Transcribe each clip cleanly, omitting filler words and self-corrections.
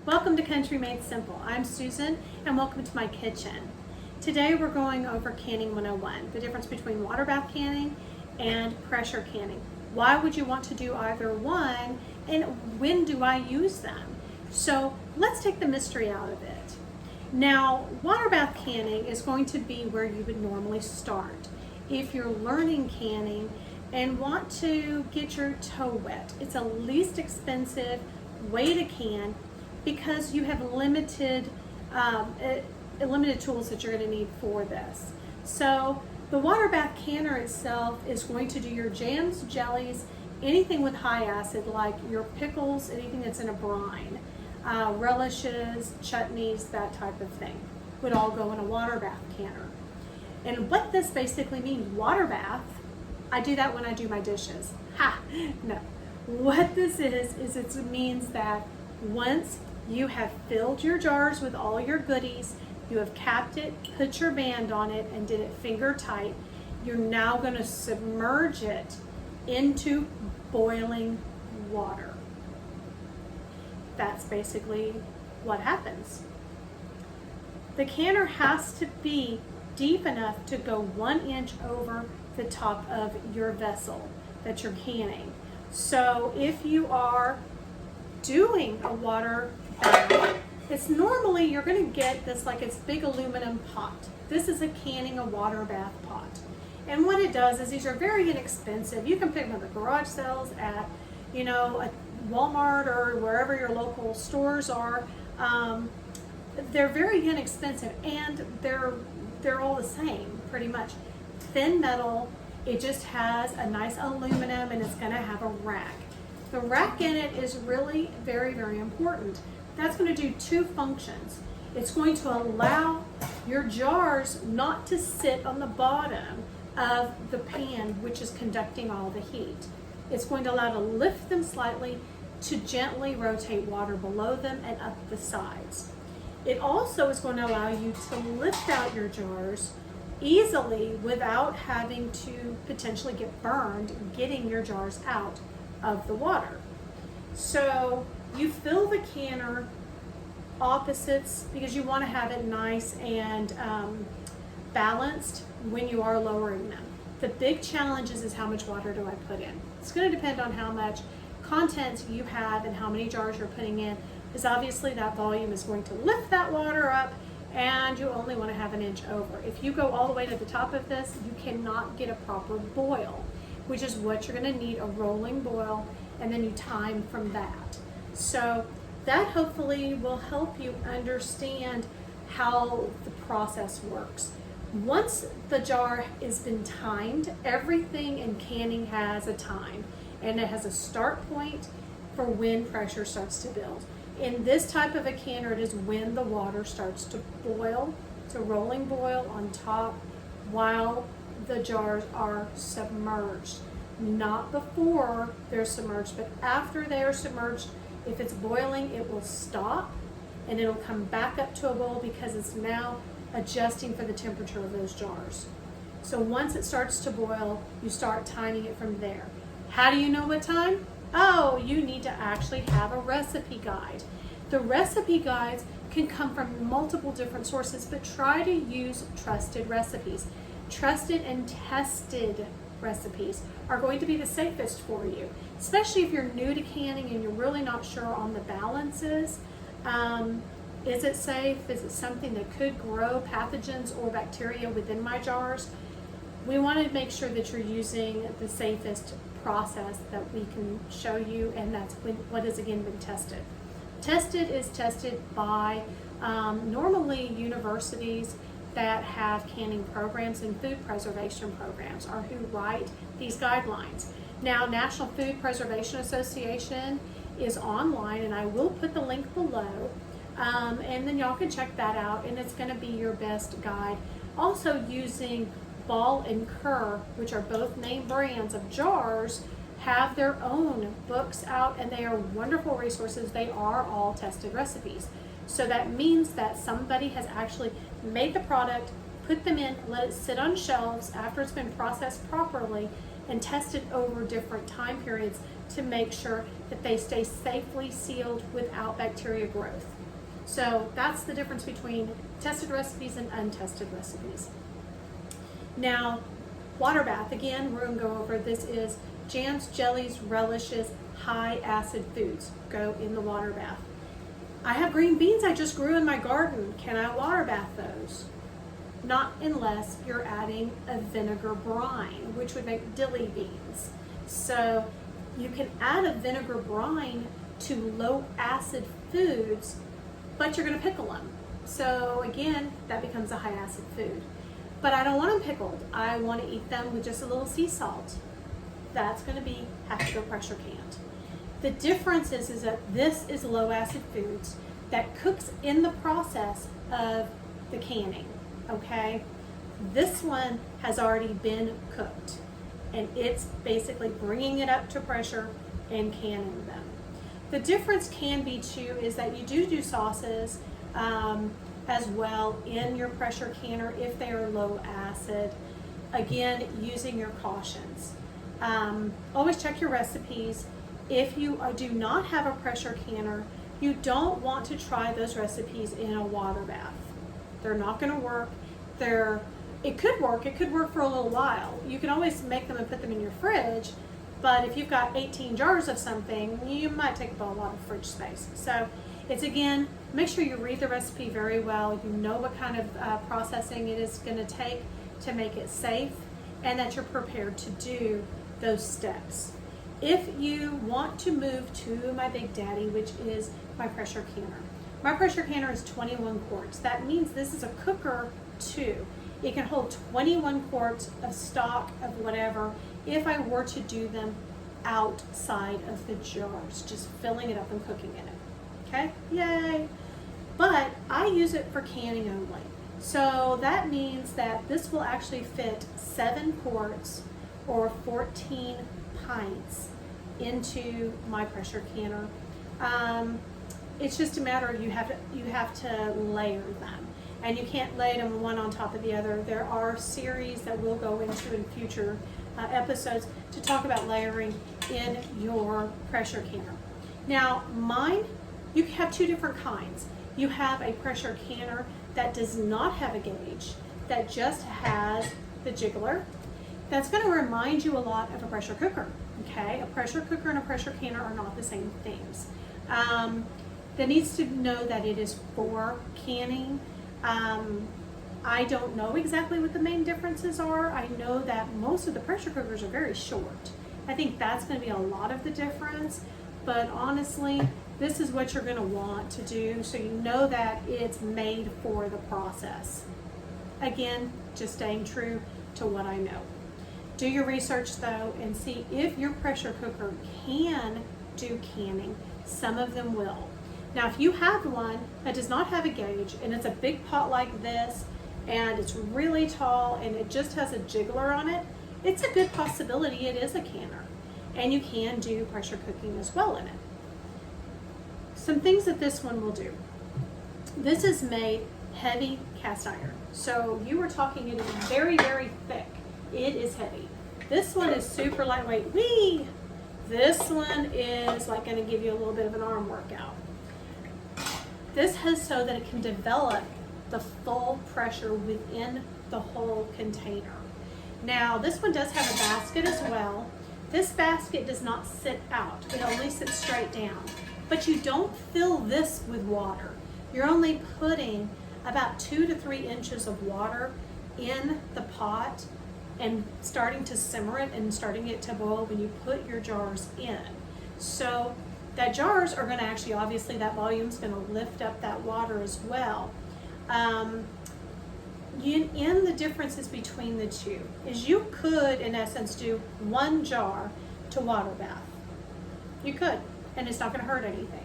Welcome to Country Made Simple. I'm Susan and welcome to my kitchen. Today we're going over canning 101, the difference between water bath canning and pressure canning. Why would you want to do either one and when do I use them? So let's take the mystery out of it. Now, water bath canning is going to be where you would normally start. If you're learning canning and want to get your toe wet, it's a least expensive way to can because you have limited tools that you're going to need for this. So the water bath canner itself is going to do your jams, jellies, anything with high acid like your pickles, anything that's in a brine, relishes, chutneys, that type of thing would all go in a water bath canner. And what this basically means, water bath, I do that when I do my dishes. Ha! No. What this is it means that once you have filled your jars with all your goodies, you have capped it, put your band on it, and did it finger tight, you're now going to submerge it into boiling water. That's basically what happens. The canner has to be deep enough to go 1 inch over the top of your vessel that you're canning. So if you are doing a water bath, it's normally you're going to get this like it's big aluminum pot. This is a canning a water bath pot. And what it does is these are very inexpensive. You can pick them at the garage sales at, a Walmart or wherever your local stores are. They're very inexpensive and they're all the same pretty much. Thin metal, it just has a nice aluminum and it's going to have a rack. The rack in it is really very, very important. That's going to do two functions. It's going to allow your jars not to sit on the bottom of the pan, which is conducting all the heat. It's going to allow to lift them slightly to gently rotate water below them and up the sides. It also is going to allow you to lift out your jars easily without having to potentially get burned getting your jars out of the water. So you fill the canner opposites because you want to have it nice and balanced when you are lowering them. The big challenge is how much water do I put in. It's going to depend on how much content you have and how many jars you're putting in, because obviously that volume is going to lift that water up and you only want to have 1 inch over. If you go all the way to the top of this, you cannot get a proper boil, which is what you're going to need, a rolling boil, and then you time from that. So that hopefully will help you understand how the process works. Once the jar has been timed, everything in canning has a time, and it has a start point for when pressure starts to build. In this type of a canner, it is when the water starts to boil. It's a rolling boil on top while the jars are submerged. Not before they're submerged, but after they are submerged. If it's boiling, it will stop and it'll come back up to a boil because it's now adjusting for the temperature of those jars. So once it starts to boil, you start timing it from there. How do you know what time? Oh, you need to actually have a recipe guide. The recipe guides can come from multiple different sources, but try to use trusted recipes. Trusted and tested recipes are going to be the safest for you, especially if you're new to canning and you're really not sure on the balances. Is it safe? Is it something that could grow pathogens or bacteria within my jars? We want to make sure that you're using the safest process that we can show you, and that's what has again been tested. Tested is tested by normally universities that have canning programs and food preservation programs are who write these guidelines. Now, National Food Preservation Association is online, and I will put the link below, and then y'all can check that out, and it's going to be your best guide. Also using Ball and Kerr, which are both name brands of jars, have their own books out, and they are wonderful resources. They are all tested recipes. So that means that somebody has actually made the product, put them in, let it sit on shelves after it's been processed properly, and test it over different time periods to make sure that they stay safely sealed without bacteria growth. So that's the difference between tested recipes and untested recipes. Now, water bath, again, we're going to go over, this is jams, jellies, relishes, high acid foods go in the water bath. I have green beans I just grew in my garden. Can I water bath those? Not unless you're adding a vinegar brine, which would make dilly beans. So you can add a vinegar brine to low acid foods, but you're going to pickle them. So again, that becomes a high acid food. But I don't want them pickled. I want to eat them with just a little sea salt. That's going to have to go pressure canned. The difference is that this is low acid foods that cooks in the process of the canning. Okay, this one has already been cooked, and it's basically bringing it up to pressure and canning them. The difference can be too is that you do sauces as well in your pressure canner if they are low acid. Again, using your cautions. Always check your recipes. If you do not have a pressure canner, you don't want to try those recipes in a water bath. They're not going to work. It could work for a little while. You can always make them and put them in your fridge, but if you've got 18 jars of something, you might take up a lot of fridge space. So it's, again, make sure you read the recipe very well. You know what kind of processing it is going to take to make it safe, and that you're prepared to do those steps. If you want to move to my big daddy, which is my pressure canner. My pressure canner is 21 quarts. That means this is a cooker too. It can hold 21 quarts of stock of whatever if I were to do them outside of the jars, just filling it up and cooking in it. Okay, yay. But I use it for canning only. So that means that this will actually fit 7 quarts or 14 pints into my pressure canner. It's just a matter of you have to layer them, and you can't lay them one on top of the other. There are series that we'll go into in future episodes to talk about layering in your pressure canner. Now mine, you have 2 different kinds. You have a pressure canner that does not have a gauge, that just has the jiggler. That's going to remind you a lot of a pressure cooker. Okay, a pressure cooker and a pressure canner are not the same things. That needs to know that it is for canning. I don't know exactly what the main differences are. I know that most of the pressure cookers are very short. I think that's going to be a lot of the difference, but honestly, this is what you're going to want to do so you know that it's made for the process. Again, just staying true to what I know. Do your research though and see if your pressure cooker can do canning. Some of them will. Now if you have one that does not have a gauge and it's a big pot like this and it's really tall and it just has a jiggler on it, it's a good possibility it is a canner, and you can do pressure cooking as well in it. Some things that this one will do. This is made heavy cast iron. So you were talking, it is very, very thick. It is heavy. This one is super lightweight. Whee! This one is like going to give you a little bit of an arm workout. This has so that it can develop the full pressure within the whole container. Now this one does have a basket as well. This basket does not sit out. It only sits straight down. But you don't fill this with water. You're only putting about 2 to 3 inches of water in the pot and starting to simmer it and starting it to boil when you put your jars in. So that jars are going to actually, obviously that volume is going to lift up that water as well. In the differences between the two is you could in essence do 1 jar to water bath. You could, and it's not going to hurt anything.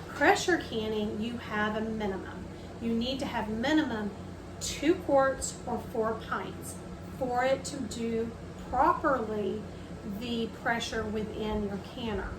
Pressure canning, you have a minimum. You need to have minimum 2 quarts or 4 pints for it to do properly the pressure within your canner.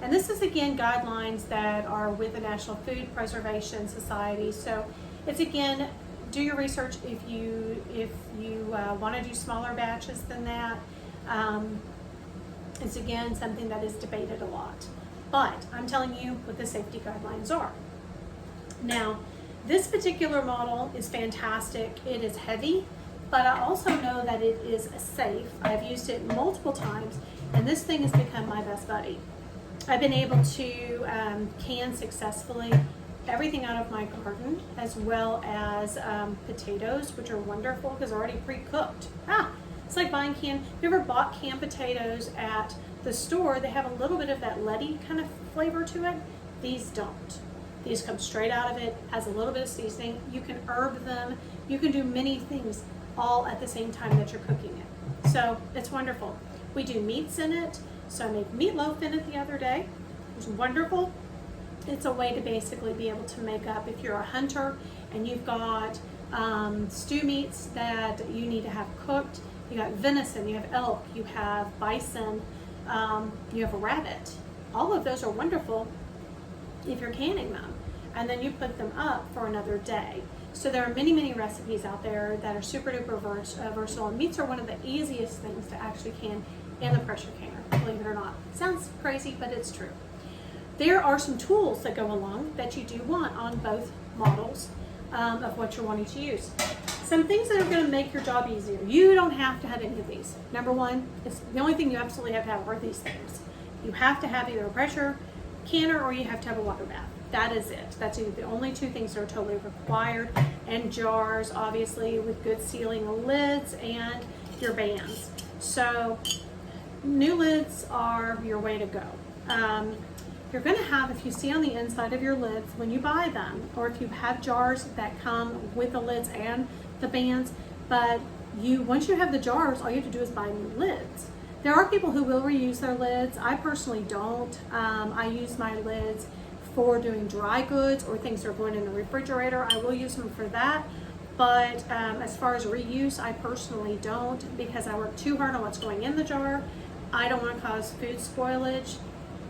And this is again guidelines that are with the National Food Preservation Society. So it's again, do your research if you want to do smaller batches than that. It's again something that is debated a lot, but I'm telling you what the safety guidelines are. Now, this particular model is fantastic. It is heavy, but I also know that it is safe. I've used it multiple times, and this thing has become my best buddy. I've been able to can successfully everything out of my garden, as well as potatoes, which are wonderful because they're already pre-cooked. It's like buying canned. Have you ever bought canned potatoes at the store? They have a little bit of that leady kind of flavor to it. These don't. These come straight out of it, has a little bit of seasoning. You can herb them. You can do many things all at the same time that you're cooking it. So it's wonderful. We do meats in it. So I made meatloaf in it the other day. It was wonderful. It's a way to basically be able to make up if you're a hunter and you've got stew meats that you need to have cooked. You got venison, you have elk, you have bison, you have a rabbit. All of those are wonderful if you're canning them, and then you put them up for another day. So there are many, many recipes out there that are super duper versatile, and meats are one of the easiest things to actually can in the pressure canner, believe it or not. Sounds crazy, but it's true. There are some tools that go along that you do want on both models of what you're wanting to use. Some things that are going to make your job easier. You don't have to have any of these. Number one, it's the only thing you absolutely have to have are these things. You have to have either a pressure canner or you have to have a water bath. That is it. That's the only two things that are totally required. And jars, obviously, with good sealing lids and your bands. So new lids are your way to go. You're going to have, if you see on the inside of your lids when you buy them, or if you have jars that come with the lids and the bands, but once you have the jars, all you have to do is buy new lids. There are people who will reuse their lids. I personally don't. I use my lids for doing dry goods or things that are going in the refrigerator. I will use them for that. But as far as reuse, I personally don't, because I work too hard on what's going in the jar. I don't want to cause food spoilage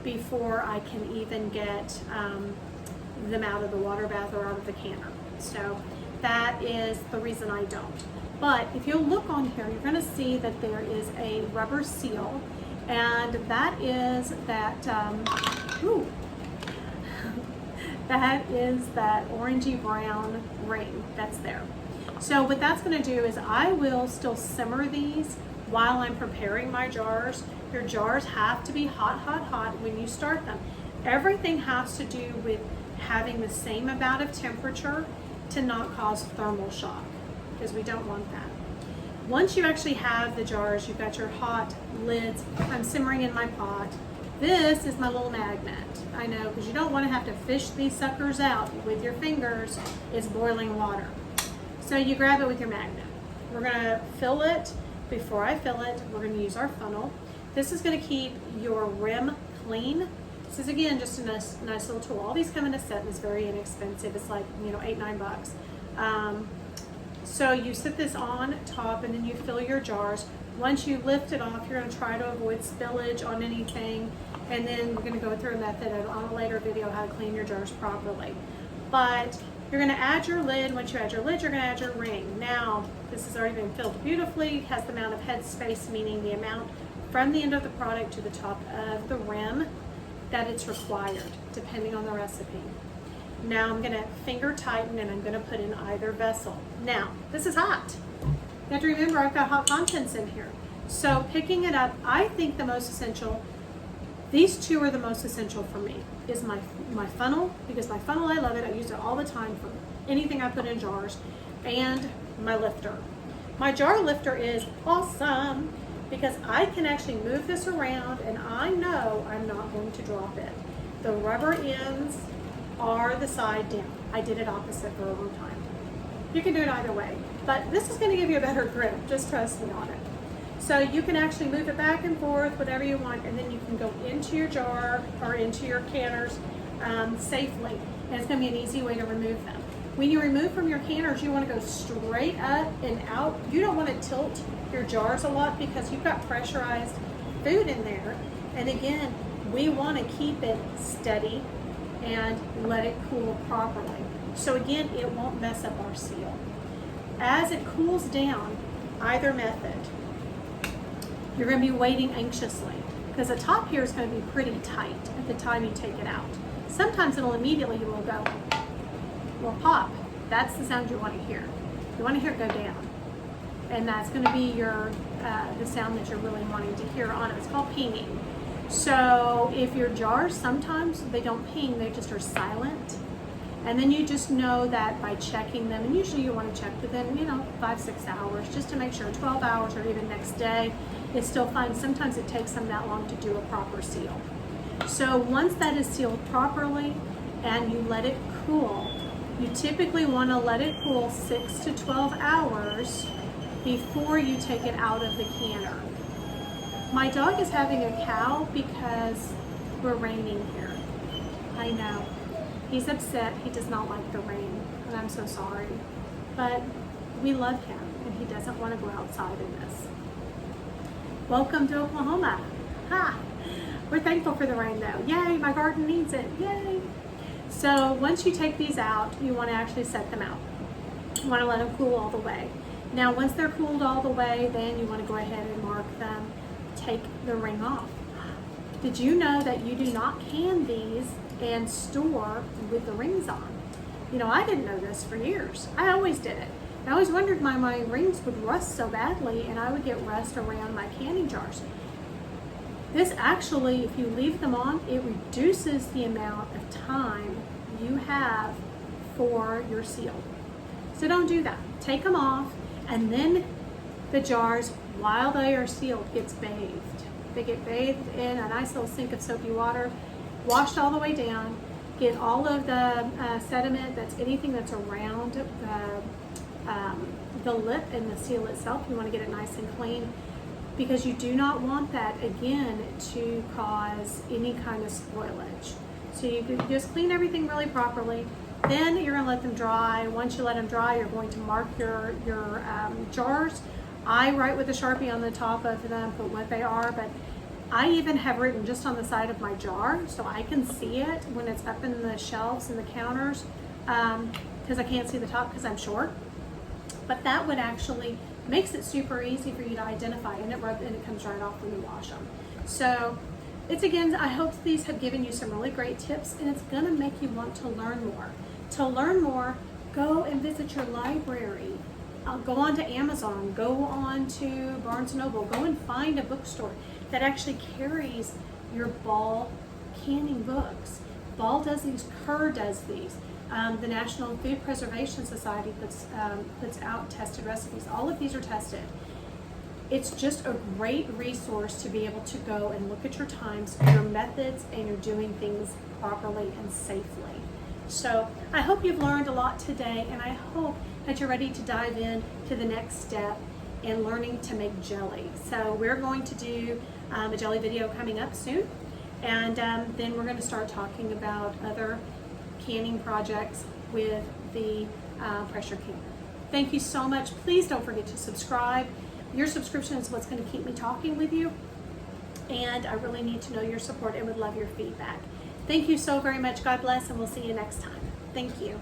before I can even get them out of the water bath or out of the canner. So that is the reason I don't. But if you'll look on here, you're going to see that there is a rubber seal, and that is that, that is that orangey brown ring that's there. So what that's going to do is I will still simmer these while I'm preparing my jars. Your jars have to be hot, hot, hot when you start them. Everything has to do with having the same amount of temperature to not cause thermal shock, because we don't want that. Once you actually have the jars, you've got your hot lids. I'm simmering in my pot. This is my little magnet. I know, because you don't want to have to fish these suckers out with your fingers. It's boiling water. So you grab it with your magnet. We're going to fill it. Before I fill it, we're going to use our funnel. This is going to keep your rim clean. This is, again, just a nice little tool. All these come in a set and it's very inexpensive. It's like, $8-9. So you sit this on top and then you fill your jars. Once you lift it off, you're going to try to avoid spillage on anything. And then we're going to go through a method on a later video how to clean your jars properly. But you're going to add your lid. Once you add your lid, you're going to add your ring. Now, this has already been filled beautifully. It has the amount of head space, meaning the amount from the end of the product to the top of the rim that it's required, depending on the recipe. Now I'm going to finger tighten and I'm going to put in either vessel. Now, this is hot. You have to remember I've got hot contents in here. So picking it up, I think the most essential, these two are the most essential for me, is my funnel, because my funnel, I love it. I use it all the time for anything I put in jars, and my lifter. My jar lifter is awesome because I can actually move this around and I know I'm not going to drop it. The rubber ends are the side down. I did it opposite for a long time. You can do it either way, but this is going to give you a better grip. Just trust me on it. So you can actually move it back and forth, whatever you want, and then you can go into your jar or into your canners safely. And it's going to be an easy way to remove them. When you remove from your canners, you want to go straight up and out. You don't want to tilt your jars a lot because you've got pressurized food in there. And again, we want to keep it steady and let it cool properly. So again, it won't mess up our seal. as it cools down, either method, you're going to be waiting anxiously because the top here is going to be pretty tight at the time you take it out. Sometimes it'll immediately will go, will pop. That's the sound you want to hear. You want to hear it go down. And that's going to be your the sound that you're really wanting to hear on it. It's called pinging. So if your jars, sometimes they don't ping, they just are silent. And then you just know that by checking them, and usually you want to check within, 5-6 hours, just to make sure 12 hours or even next day is still fine. Sometimes it takes them that long to do a proper seal. So once that is sealed properly and you let it cool, you typically want to let it cool 6 to 12 hours before you take it out of the canner. My dog is having a cow because we're raining here. I know. He's upset. He does not like the rain, and I'm so sorry. But we love him, and he doesn't want to go outside in this. Welcome to Oklahoma. Ha! We're thankful for the rain, though. Yay, my garden needs it. Yay! So once you take these out, you want to actually set them out. You want to let them cool all the way. Now, once they're cooled all the way, then you want to go ahead and mark them. Take the ring off. Did you know that you do not can these and store with the rings on? I didn't know this for years. I always did it. I always wondered why my rings would rust so badly and I would get rust around my canning jars. This actually, if you leave them on, it reduces the amount of time you have for your seal. So don't do that. Take them off, and then the jars, while they are sealed, gets bathed. They get bathed in a nice little sink of soapy water, washed all the way down, get all of the sediment, anything that's around the lip and the seal itself. You want to get it nice and clean, because you do not want that, again, to cause any kind of spoilage. So you can just clean everything really properly. Then you're going to let them dry. Once you let them dry, you're going to mark your jars. I write with a Sharpie on the top of them, put what they are, but I even have written just on the side of my jar so I can see it when it's up in the shelves and the counters, because I can't see the top because I'm short. But that would actually makes it super easy for you to identify, and it comes right off when you wash them. So it's, again, I hope these have given you some really great tips, and it's going to make you want to learn more. To learn more, go and visit your library. Go on to Amazon, go on to Barnes & Noble, go and find a bookstore that actually carries your Ball canning books. Ball does these, Kerr does these. The National Food Preservation Society puts out tested recipes. All of these are tested. It's just a great resource to be able to go and look at your times, your methods, and you're doing things properly and safely. So I hope you've learned a lot today, and I hope that you're ready to dive in to the next step in learning to make jelly. So we're going to do a jelly video coming up soon, and then we're going to start talking about other canning projects with the pressure canner. Thank you so much. Please don't forget to subscribe. Your subscription is what's going to keep me talking with you, and I really need to know your support and would love your feedback. Thank you so very much. God bless, and we'll see you next time. Thank you.